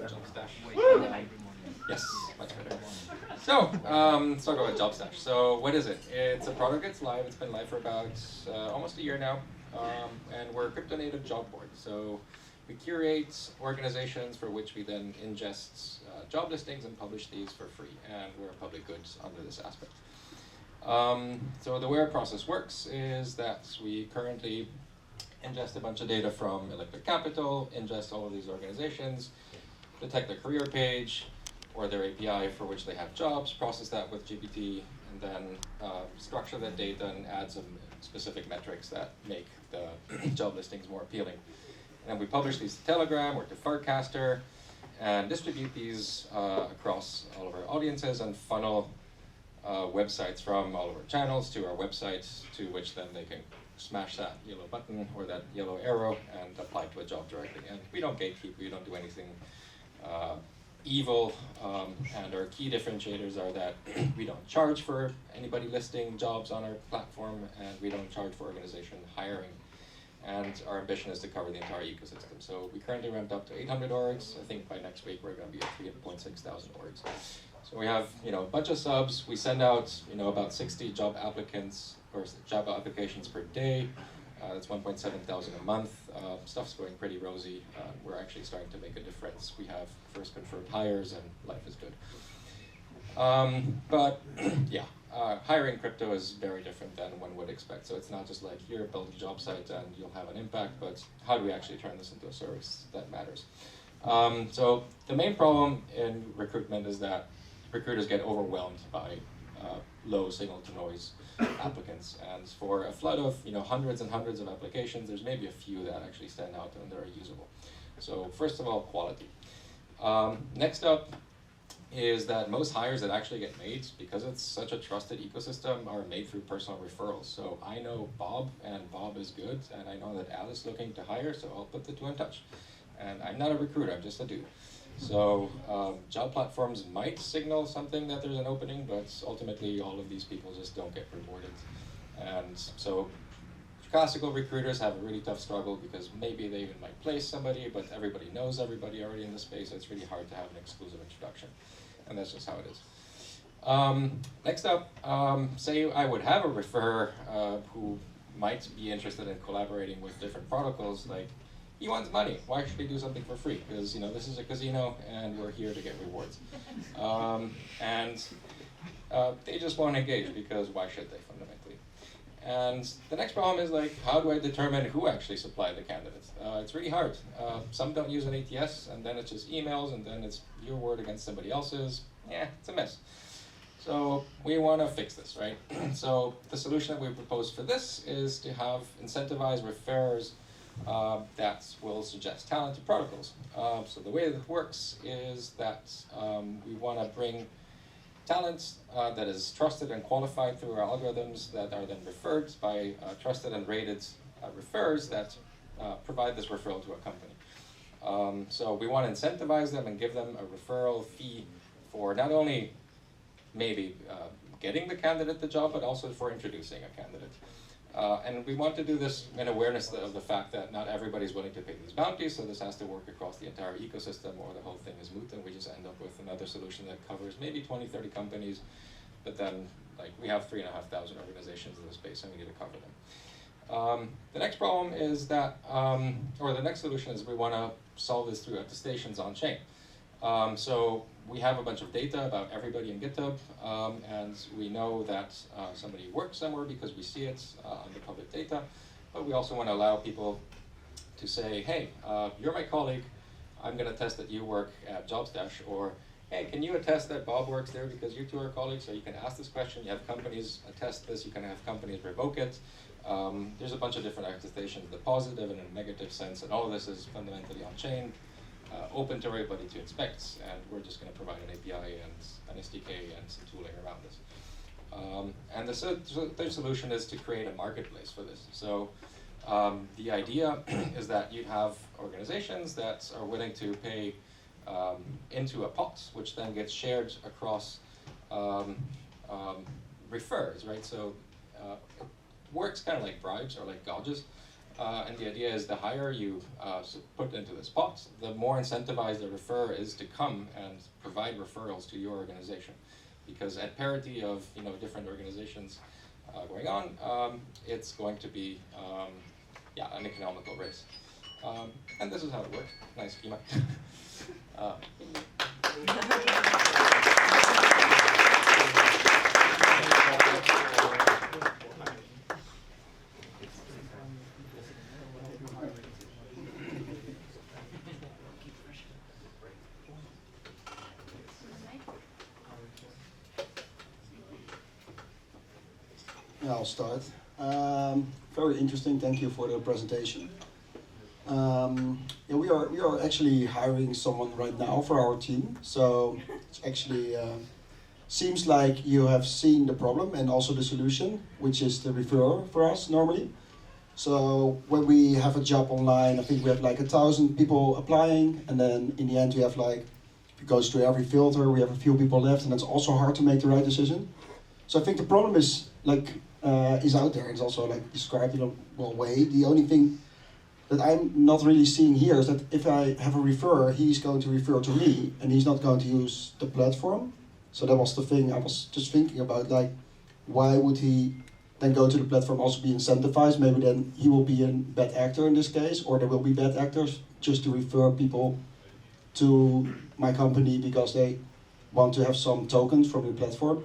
JobStash. Yes, much better. So, let's talk about JobStash. So, what is it? It's a product that's live. It's been live for about almost a year now, and we're a crypto-native job board. So, we curate organizations for which we then ingest job listings and publish these for free, and we're a public good under this aspect. So, the way our process works is that we currently ingest a bunch of data from Electric Capital, ingest all of these organizations, detect their career page or their API for which they have jobs, process that with GPT, and then structure that data and add some specific metrics that make the job listings more appealing. And then we publish these to Telegram or to Farcaster and distribute these across all of our audiences and funnel websites from all of our channels to our website, to which then they can smash that yellow button or that yellow arrow and apply to a job directly. And we don't gatekeep, we don't do anything evil, and our key differentiators are that we don't charge for anybody listing jobs on our platform, and we don't charge for organization hiring. And our ambition is to cover the entire ecosystem. So we currently ramped up to 800 orgs. I think by next week we're going to be at 3.6 thousand orgs. So we have, a bunch of subs. We send out, about 60 job applicants or job applications per day. That's 1.7 thousand a month. Stuff's going pretty rosy. We're actually starting to make a difference. We have first confirmed hires, and life is good. But yeah, hiring crypto is very different than one would expect. So it's not just like, here, build a job site and you'll have an impact, but how do we actually turn this into a service that matters? So the main problem in recruitment is that recruiters get overwhelmed by low signal to noise applicants, and for a flood of hundreds and hundreds of applications, there's maybe a few that actually stand out and they're usable. So first of all, quality. Next up is that most hires that actually get made, because it's such a trusted ecosystem, are made through personal referrals. So I know Bob, and Bob is good, and I know that Al is looking to hire, so I'll put the two in touch. And I'm not a recruiter, I'm just a dude. So job platforms might signal something that there's an opening, but ultimately all of these people just don't get rewarded. And so classical recruiters have a really tough struggle because maybe they even might place somebody, but everybody knows everybody already in the space, so it's really hard to have an exclusive introduction. And that's just how it is. Next up, say I would have a referrer who might be interested in collaborating with different protocols. Like, he wants money. Why should he do something for free? Because this is a casino and we're here to get rewards. They just won't engage because why should they, fundamentally? And the next problem is, like, how do I determine who actually supplied the candidates? It's really hard. Some don't use an ATS, and then it's just emails, and then it's your word against somebody else's. Yeah, it's a mess. So we want to fix this, right? So the solution that we propose for this is to have incentivized referrers that will suggest talent to protocols. So the way that works is that we want to bring talent that is trusted and qualified through our algorithms that are then referred by trusted and rated referrers that provide this referral to a company. So we want to incentivize them and give them a referral fee for not only maybe getting the candidate the job, but also for introducing a candidate. And we want to do this in awareness of the fact that not everybody's willing to pay these bounties, so this has to work across the entire ecosystem, or the whole thing is moot, and we just end up with another solution that covers maybe 20, 30 companies, but then, like, we have 3,500 organizations in the space, and we need to cover them. The next problem is that, or the next solution is we want to solve this through attestations on chain. So we have a bunch of data about everybody in GitHub, and we know that somebody works somewhere because we see it on the public data, but we also want to allow people to say, hey, you're my colleague, I'm going to test that you work at JobStash, or hey, can you attest that Bob works there because you two are colleagues? So you can ask this question, you have companies attest this, you can have companies revoke it. There's a bunch of different attestations, the positive and a negative sense, and all of this is fundamentally on chain. open to everybody to inspect, and we're just going to provide an API and an SDK and some tooling around this. And the third solution is to create a marketplace for this. So the idea is that you have organizations that are willing to pay into a pot, which then gets shared across refers, right? So it works kind of like bribes or like gauges. And the idea is the higher you put into this pot, the more incentivized the referrer is to come and provide referrals to your organization. Because at parity of different organizations going on, it's going to be an economical race. And this is how it works. Nice schema. I'll start. Very interesting. Thank you for the presentation. We are actually hiring someone right now for our team. So it's actually seems like you have seen the problem and also the solution, which is the referrer for us normally. So when we have a job online, I think we have like 1,000 people applying, and then in the end we have like, if it goes through every filter, we have a few people left, and it's also hard to make the right decision. So I think the problem is like is out there. It's also like described in a well way. The only thing that I'm not really seeing here is that if I have a referrer, he's going to refer to me, and he's not going to use the platform. So that was the thing I was just thinking about, like, why would he then go to the platform, also be incentivized? Maybe then he will be a bad actor in this case, or there will be bad actors just to refer people to my company because they want to have some tokens from the platform.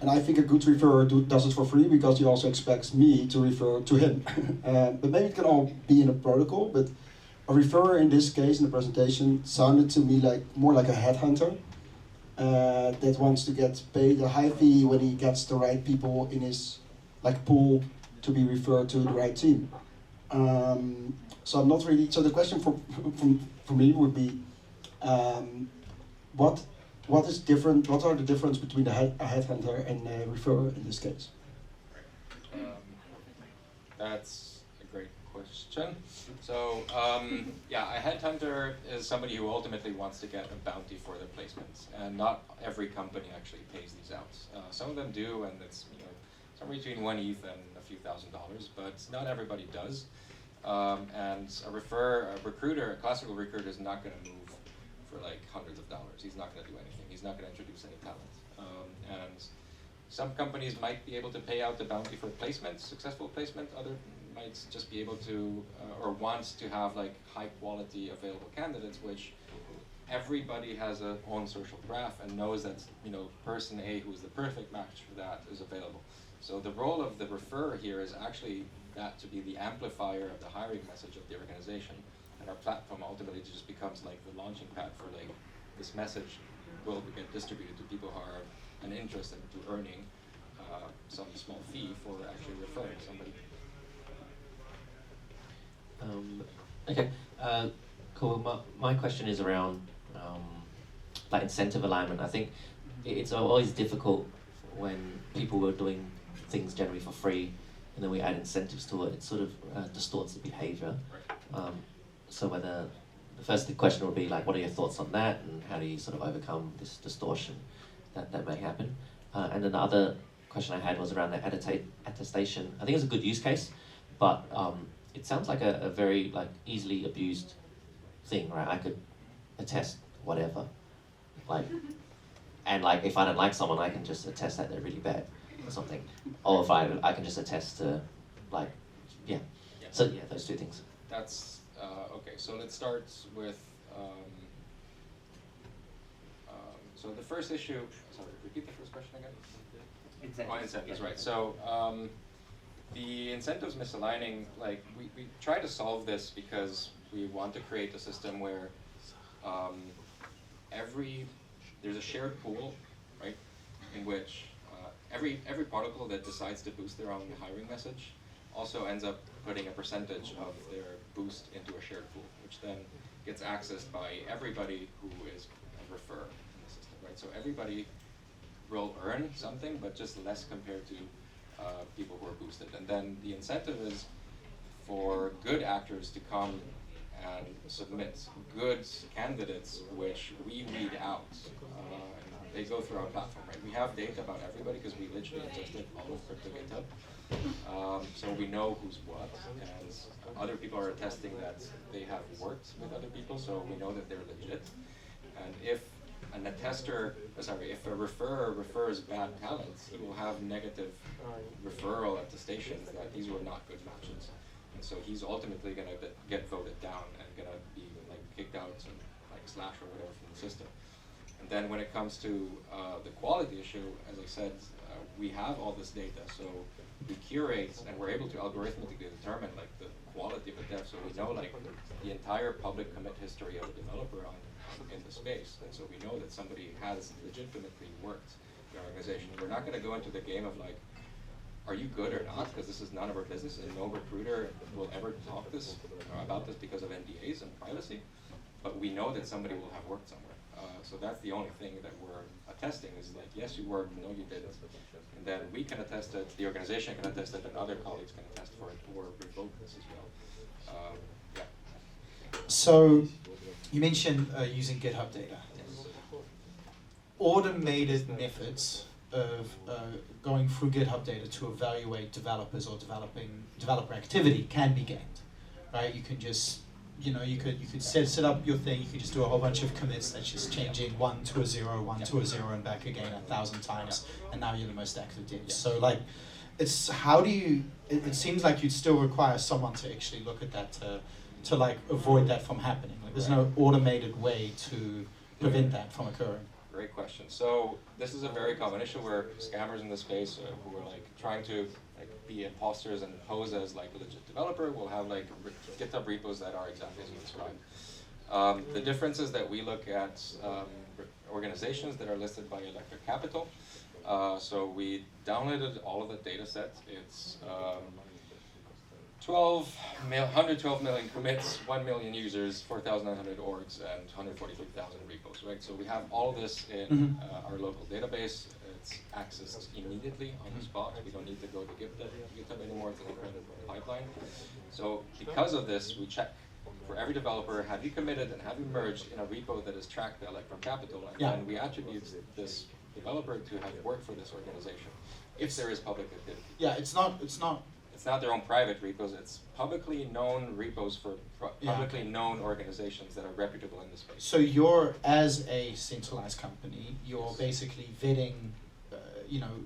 And I think a good referrer does it for free because he also expects me to refer to him. But maybe it can all be in a protocol, but a referrer in this case, in the presentation, sounded to me like more like a headhunter that wants to get paid a high fee when he gets the right people in his pool to be referred to the right team. So I'm not really. So the question for me would be, what is different? What are the difference between a headhunter and a referrer in this case? That's a great question. So a headhunter is somebody who ultimately wants to get a bounty for their placements, and not every company actually pays these out. Some of them do, and it's somewhere between 1 ETH and a few $1,000s, but not everybody does. And a recruiter, a classical recruiter, is not going to move for like hundreds of dollars. He's not going to do anything. He's not going to introduce any talent. And some companies might be able to pay out the bounty for placement, successful placement. Other might just be able to, or wants to have like high quality available candidates, which everybody has a own social graph and knows that person A, who's the perfect match for that, is available. So the role of the referrer here is actually that to be the amplifier of the hiring message of the organization. And our platform ultimately just becomes like the launching pad for like this message will get distributed to people who are an interest into earning some small fee for actually referring somebody. Okay, cool. My question is around like incentive alignment. I think it's always difficult when people were doing things generally for free, and then we add incentives to it. It sort of distorts the behavior. So whether the question would be like, what are your thoughts on that, and how do you sort of overcome this distortion that may happen? And then the other question I had was around the attestation. I think it's a good use case, but it sounds like a very like easily abused thing, right? I could attest whatever, like, and like if I don't like someone, I can just attest that they're really bad or something, or if I can just attest to like, yeah. So yeah, those two things. That's okay. So let's start with. So the first issue. Sorry, repeat the first question again. Incentives, right. So the incentives misaligning, like we try to solve this because we want to create a system where there's a shared pool, right, in which every protocol that decides to boost their own hiring message also ends up putting a percentage of their boost into a shared pool, which then gets accessed by everybody who is a refer in the system, right? So everybody will earn something, but just less compared to people who are boosted. And then the incentive is for good actors to come and submit good candidates, which we weed out. And they go through our platform, right? We have data about everybody because we literally ingested all of CryptoCanal. So we know who's what, and other people are attesting that they have worked with other people, so we know that they're legit. And if an attester, if a referrer refers bad talent, he will have negative referral attestations that these were not good matches. And so he's ultimately going to get voted down and going to be like kicked out and like slash or whatever from the system. And then when it comes to the quality issue, as I said, we have all this data, so we curate and we're able to algorithmically determine like the quality of a dev, so we know like the entire public commit history of a developer in the space, and so we know that somebody has legitimately worked in our organization. We're not going to go into the game of like, are you good or not, because this is none of our business, and no recruiter will ever talk about this because of NDAs and privacy, but we know that somebody will have worked somewhere. So that's the only thing that we're attesting is like, yes, you worked, no, you didn't. And then we can attest it, the organization can attest it, and other colleagues can attest for it, or revoke this as well. Yeah. So you mentioned using GitHub data. Yes. Automated methods of going through GitHub data to evaluate developers or developer activity can be gained, right? You can just, you could set up your thing. You could just do a whole bunch of commits that's just changing 1 to a 0, 1 to a 0, and back again 1,000 times, and now you're the most active dev. So like, it's how do you? It seems like you'd still require someone to actually look at that to like avoid that from happening. Like, there's no automated way to prevent that from occurring. Great question. So this is a very common issue where scammers in the space who are like trying to be imposters and pose as like a legit developer will have like GitHub repos that are exactly as you described. The difference is that we look at organizations that are listed by electric capital. So we downloaded all of the data set. It's 112 million commits, 1 million users, 4,900 orgs, and 143,000 repos, right? So we have all of this in our local database. It's accessed immediately on the spot. We don't need to go to GitHub anymore. It's an incredible pipeline. So because of this, we check for every developer, have you committed and have you merged in a repo that is tracked by Electron Capital, and then we attribute this developer to have worked for this organization, if there is public activity. Yeah, it's not their own private repos, it's publicly known repos for publicly known organizations that are reputable in the space. So you're, as a centralized company, you're basically vetting,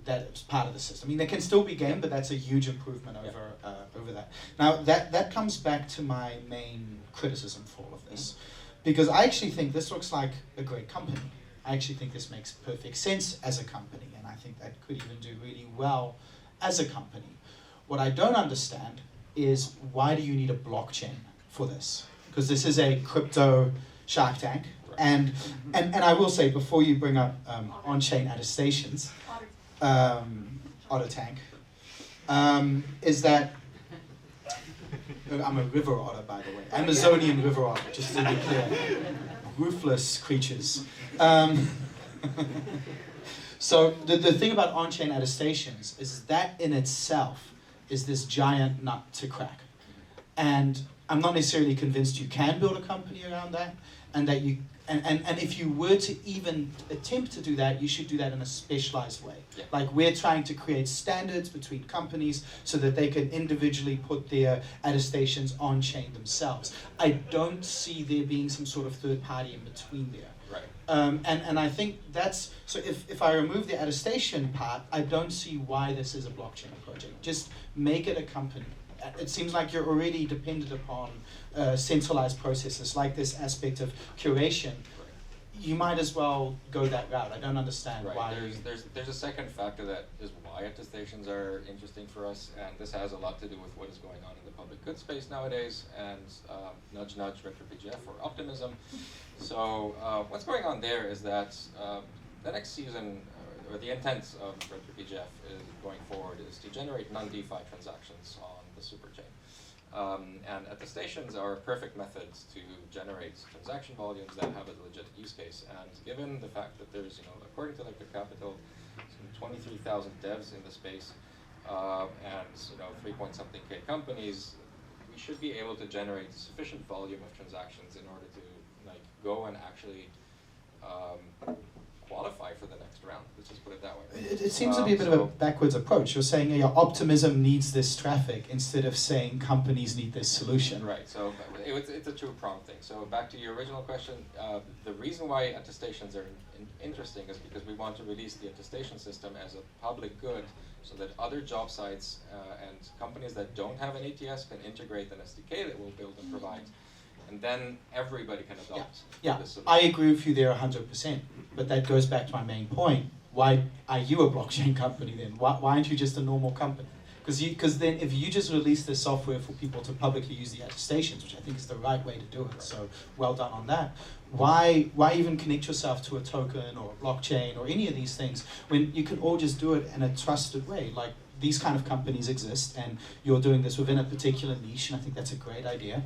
that it's part of the system. I mean, there can still be gain, but that's a huge improvement over that. Now, that comes back to my main criticism for all of this, because I actually think this looks like a great company. I actually think this makes perfect sense as a company, and I think that could even do really well as a company. What I don't understand is, why do you need a blockchain for this? Because this is a crypto Shark Tank, and I will say, before you bring up on-chain attestations, OtterTank, is that I'm a river otter, by the way, Amazonian river otter, just to be clear, ruthless creatures. So the thing about on-chain attestations is that in itself is this giant nut to crack. And I'm not necessarily convinced you can build a company around that, and that you and if you were to even attempt to do that, you should do that in a specialized way. Yeah. Like, we're trying to create standards between companies so that they can individually put their attestations on-chain themselves. I don't see there being some sort of third party in between there. Right. And I think that's, so if I remove the attestation part, I don't see why this is a blockchain project. Just make it a company. It seems like you're already dependent upon centralized processes, like this aspect of curation. You might as well go that route. I don't understand why. There's a second factor that is why attestations are interesting for us, and this has a lot to do with what is going on in the public good space nowadays, and nudge nudge RetroPGF or optimism. So what's going on there is that the next season, or the intent of RetroPGF is going forward, is to generate non-DeFi transactions on the superchain. And attestations are a perfect method to generate transaction volumes that have a legit use case. And given the fact that there's, according to like the Capital, some 23,000 devs in the space, and 3-point-something K companies, we should be able to generate sufficient volume of transactions in order to like go and actually qualify for the next round. Let's just put it that way. It seems to be a bit of a backwards approach. You're saying optimism needs this traffic instead of saying companies need this solution. Right, so it's a two-pronged thing. So back to your original question, the reason why attestations are interesting is because we want to release the attestation system as a public good so that other job sites and companies that don't have an ATS can integrate an SDK that we'll build and provide. And then everybody can adopt this solution. I agree with you there 100%, but that goes back to my main point. Why are you a blockchain company then? Why aren't you just a normal company? Because then if you just release this software for people to publicly use the attestations, which I think is the right way to do it, so well done on that, why even connect yourself to a token or a blockchain or any of these things when you can all just do it in a trusted way? Like these kind of companies exist and you're doing this within a particular niche, and I think that's a great idea.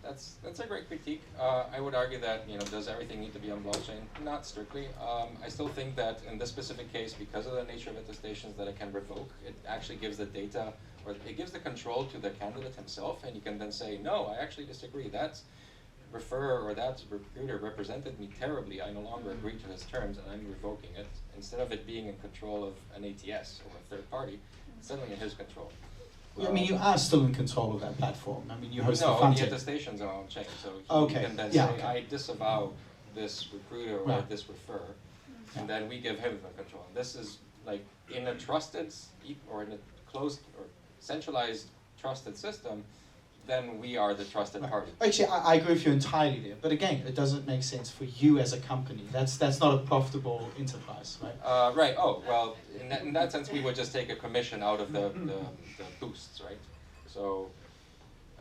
That's a great critique. I would argue that does everything need to be on blockchain? Not strictly. I still think that in this specific case, because of the nature of attestations that it can revoke, it actually gives the data, or it gives the control to the candidate himself, and you can then say, no, I actually disagree. That referrer or that recruiter represented me terribly. I no longer agree to his terms, and I'm revoking it. Instead of it being in control of an ATS or a third party, it's suddenly in his control. I mean, you are still in control of that platform. I mean, you host the No, front the end. attestations are on chain, so Okay. you can then Yeah, say, okay. I disavow this recruiter or Right. this referrer, and then we give him the control. And this is like in a trusted or in a closed or centralized trusted system, then we are the trusted Right. party. Actually, I agree with you entirely there. But again, it doesn't make sense for you as a company. That's not a profitable enterprise, right? Right. Oh well, in that sense, we would just take a commission out of the boosts, right? So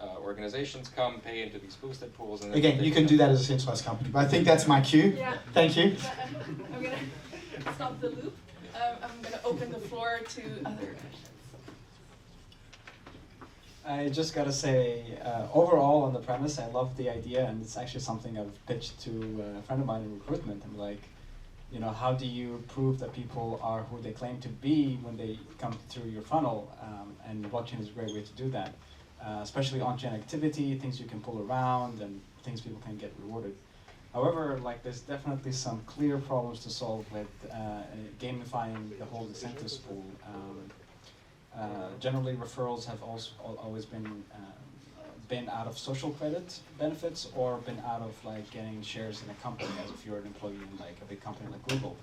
organizations come pay into these boosted pools, and then Again, you can do that as a centralized company. But I think that's my cue. Yeah. Thank you. I'm going to stop the loop. I'm going to open the floor to other questions. I just gotta say, overall on the premise, I love the idea, and it's actually something I've pitched to a friend of mine in recruitment. I'm like, how do you prove that people are who they claim to be when they come through your funnel? And blockchain is a great way to do that, especially on-chain activity, things you can pull around, and things people can get rewarded. However, there's definitely some clear problems to solve with gamifying the whole incentives pool. Generally, referrals have also always been out of social credit benefits, or been out of getting shares in a company, as if you're an employee in a big company like Google.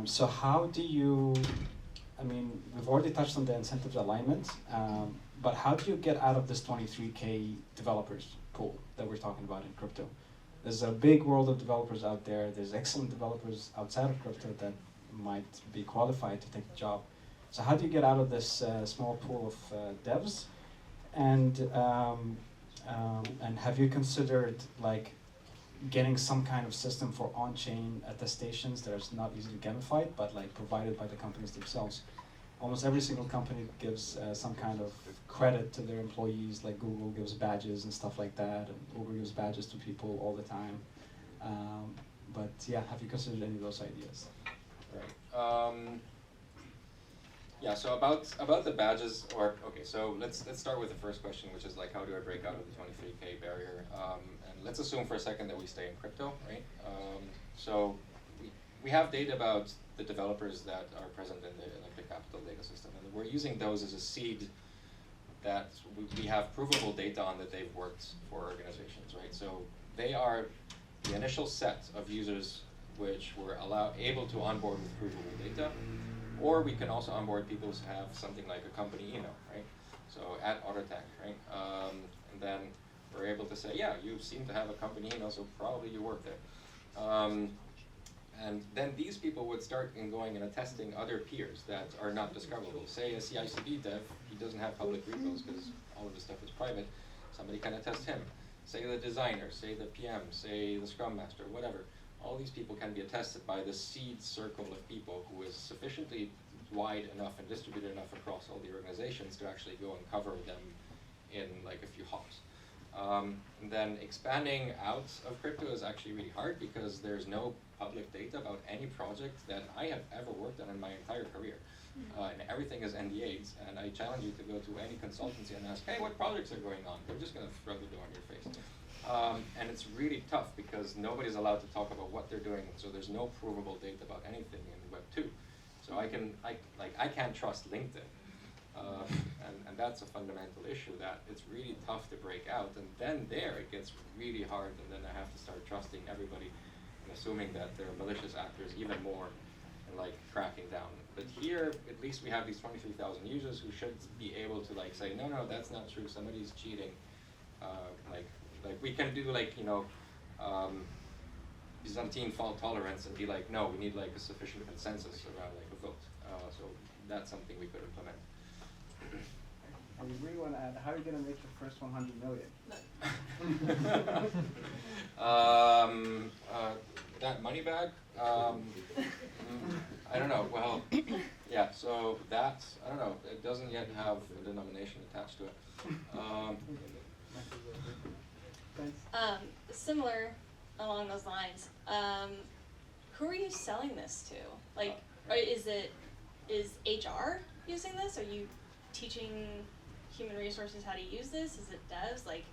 So how do you? I mean, we've already touched on the incentives alignment, but how do you get out of this 23K developers pool that we're talking about in crypto? There's a big world of developers out there. There's excellent developers outside of crypto that might be qualified to take the job. So how do you get out of this small pool of devs? And have you considered getting some kind of system for on-chain attestations that is not easily gamified, but provided by the companies themselves? Almost every single company gives some kind of credit to their employees, like Google gives badges and stuff like that, and Uber gives badges to people all the time. But yeah, have you considered any of those ideas? Right. Yeah, so about the badges, so let's start with the first question, which is how do I break out of the 23K barrier? And let's assume for a second that we stay in crypto, right? So we have data about the developers that are present in the capital data system, and we're using those as a seed that we have provable data on that they've worked for organizations, right? So they are the initial set of users which were able to onboard with provable data. Or we can also onboard people who have something like a company email, right? So at OtterTank, right? And then we're able to say, yeah, you seem to have a company email, so probably you work there. And then these people would start going and attesting other peers that are not discoverable. Say a CI/CD dev, he doesn't have public repos because all of this stuff is private. Somebody can attest him. Say the designer, say the PM, say the Scrum Master, whatever. All these people can be attested by the seed circle of people who is sufficiently wide enough and distributed enough across all the organizations to actually go and cover them in like a few hops. And then expanding out of crypto is actually really hard because there's no public data about any project that I have ever worked on in my entire career. And everything is NDA'd, and I challenge you to go to any consultancy and ask, hey, what projects are going on? They're just going to throw the door in your face. And it's really tough because nobody's allowed to talk about what they're doing, so there's no provable data about anything in Web 2. So I can't trust LinkedIn. And that's a fundamental issue, that it's really tough to break out, and then there it gets really hard, and then I have to start trusting everybody and assuming that they're malicious actors even more, and like cracking down. But here, at least we have these 23,000 users who should be able to like say, no, that's not true, somebody's cheating. Like we can do like, Byzantine fault tolerance and be like, no, we need like a sufficient consensus around like a vote. So that's something we could implement. And you really want to add, how are you going to make your first 100 million? That money back? I don't know. Well, yeah, so that, I don't know, it doesn't yet have a denomination attached to it. Similar along those lines, who are you selling this to? Like, is HR using this? Are you teaching human resources how to use this? Is it devs? Like,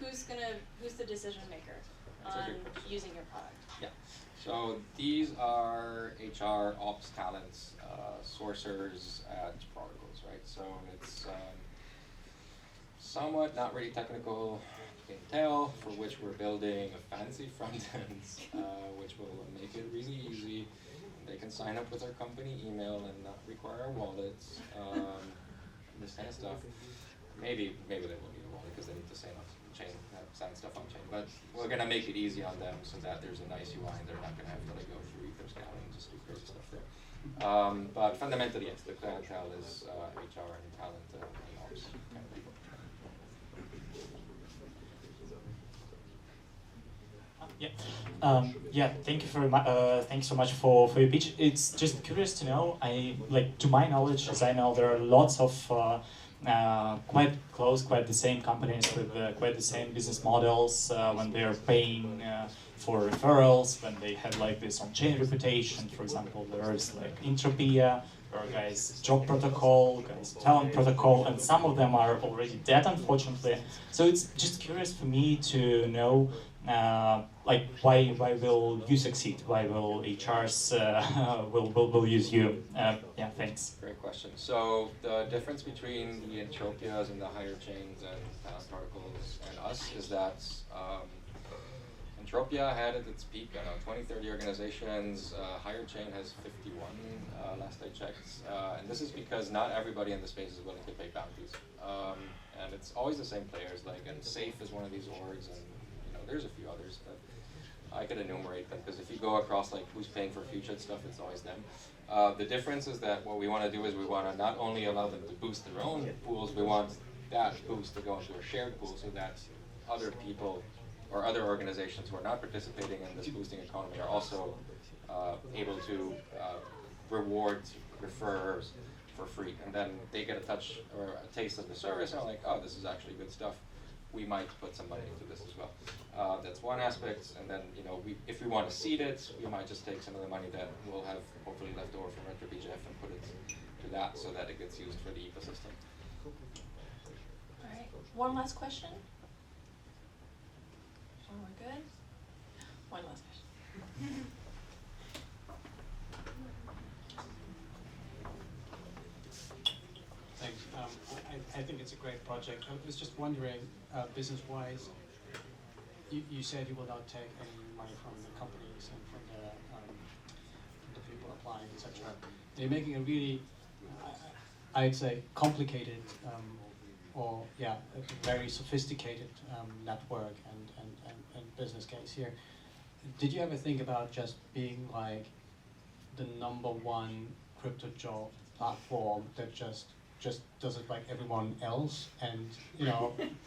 who's the decision maker on using your product? Yeah. So these are HR ops talents, sourcers at protocols, right? So it's somewhat not really technical, you can tell, for which we're building a fancy front end, which will make it really easy. They can sign up with our company email and not require our wallets, this kind of stuff. Maybe they will need a wallet because they need to sign stuff on chain. But we're gonna make it easy on them so that there's a nice UI and they're not gonna have to like go through EtherScan and just do crazy stuff there. But fundamentally, yes, the clientele is HR and talent and ops kind of people. Yeah. Thank you very much. Thanks so much for your pitch. It's just curious to know. To my knowledge, as I know, there are lots of quite the same companies with quite the same business models when they are paying for referrals, when they have like this on-chain reputation. For example, there is like Entropia, there are guys Job Protocol, guys Talent Protocol, and some of them are already dead, unfortunately. So it's just curious for me to know. Why will you succeed? Why will HRs will use you? Yeah, thanks. Great question. So the difference between the Entropias and the higher chains and talent protocols and us is that Entropia had at its peak, 20, 30 organizations. Higher chain has 51, last I checked. And this is because not everybody in the space is willing to pay bounties. And it's always the same players, and Safe is one of these orgs, and there's a few others, but I could enumerate them, because if you go across who's paying for future stuff, it's always them. The difference is that what we want to do is we want to not only allow them to boost their own pools, we want that boost to go into a shared pool so that other people or other organizations who are not participating in this boosting economy are also able to reward referrers for free. And then they get a touch or a taste of the service and are like, oh, this is actually good stuff. We might put some money into this as well. That's one aspect, and then if we want to seed it, we might just take some of the money that we'll have hopefully left over from RetroBGF and put it to that so that it gets used for the ecosystem. All right, one last question. Oh, we're good? One last question. Thanks. I think it's a great project. I was just wondering, business-wise, you said you will not take any money from the companies and from the people applying, etc. You're making a really, I'd say, complicated a very sophisticated network and business case here. Did you ever think about just being like the #1 crypto job platform that just does it like everyone else, and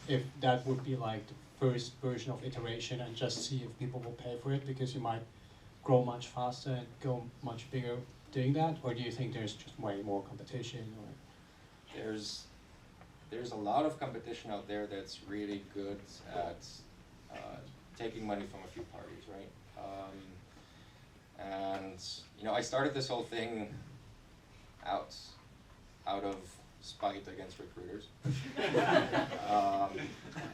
if that would be like the first version of iteration, and just see if people will pay for it, because you might grow much faster and go much bigger doing that, or do you think there's just way more competition? Or There's a lot of competition out there that's really good at taking money from a few parties, right? And you know, I started this whole thing out of spite against recruiters,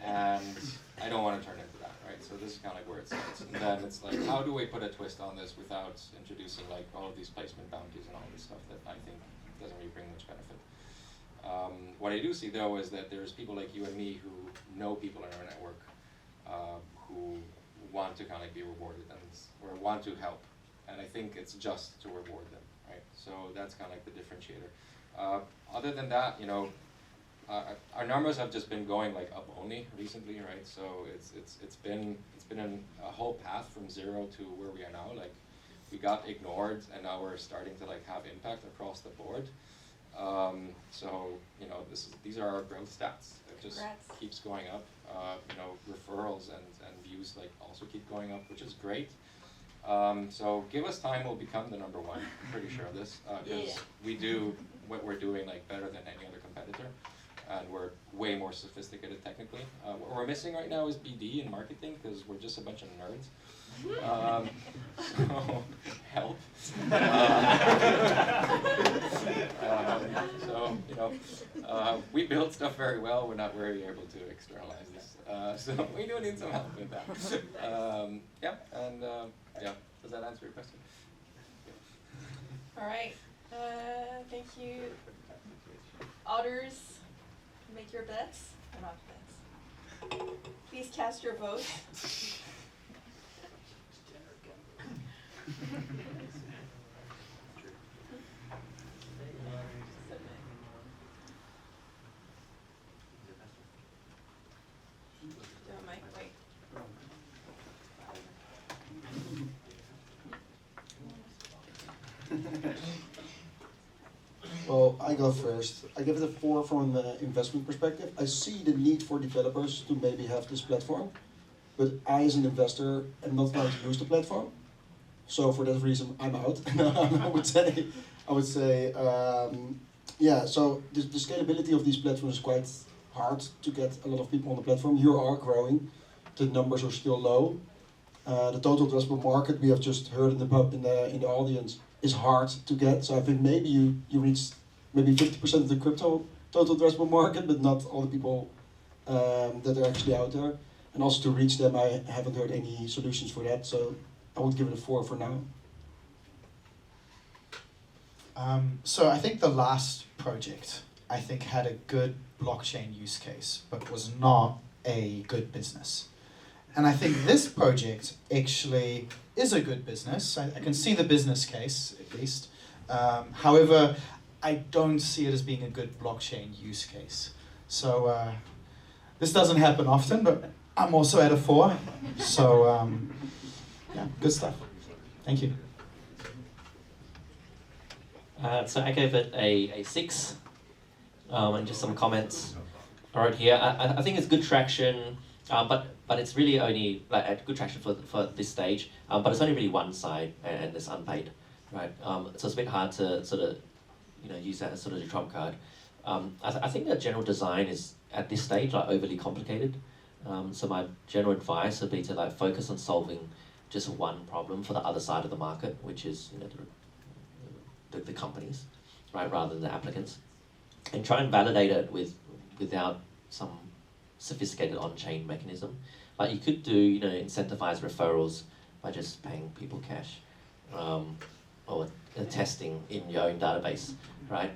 and I don't want to turn into that, right? So this is kind of like where it starts, and then it's like, how do we put a twist on this without introducing like all of these placement bounties and all this stuff that I think doesn't really bring much benefit. What I do see though is that there's people like you and me who know people in our network who want to kind of be rewarded or want to help, and I think it's just to reward them, right? So that's kind of like the differentiator. Other than that, you know, our numbers have just been going like up only recently, right? So it's been a whole path from 0 to where we are now. Like we got ignored, and now we're starting to like have impact across the board. So you know, these are our growth stats. It just keeps going up. You know, referrals and views like also keep going up, which is great. So give us time, we'll become the #1. I'm pretty sure of this, because we do what we're doing like better than any other competitor, and we're way more sophisticated technically. What we're missing right now is BD and marketing, because we're just a bunch of nerds. So help. So you know, we build stuff very well. We're not very able to externalize this, so we do need some help with that. Yeah, and yeah. Does that answer your question? All right. Thank you. Otters, make your bets. Or not bets. Please cast your vote. Well, I go first. I give it a 4 from an investment perspective. I see the need for developers to maybe have this platform, but I, as an investor, am not going to use the platform. So for that reason, I'm out. I would say, yeah. So the scalability of these platforms is quite hard to get a lot of people on the platform. You are growing, the numbers are still low. The total addressable market we have just heard in the audience is hard to get. So I think maybe you reach maybe 50% of the crypto total addressable market, but not all the people that are actually out there. And also to reach them, I haven't heard any solutions for that. So I would give it a 4 for now. So I think the last project, I think, had a good blockchain use case, but was not a good business. And I think this project actually is a good business. I can see the business case, at least. However, I don't see it as being a good blockchain use case. So this doesn't happen often, but I'm also at a 4. So yeah, good stuff. Thank you. So I gave it a 6, and just some comments right here. I think it's good traction, but it's really only like good traction for this stage. But it's only really one side, and it's unpaid, right? So it's a bit hard to sort of, you know, use that as sort of the trump card. I think the general design is at this stage like overly complicated. So my general advice would be to like focus on solving just one problem for the other side of the market, which is, you know, the companies, right, rather than the applicants, and try and validate it without some sophisticated on-chain mechanism. Like you could do, you know, incentivize referrals by just paying people cash, or testing in your own database, right?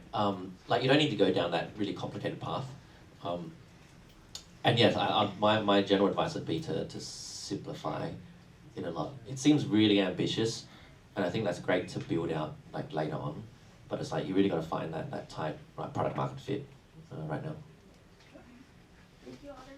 Like you don't need to go down that really complicated path. And yes, my general advice would be to simplify it a lot. It seems really ambitious, and I think that's great to build out like later on, but it's like you really got to find that type, right, product market fit right now. Thank you, Otters.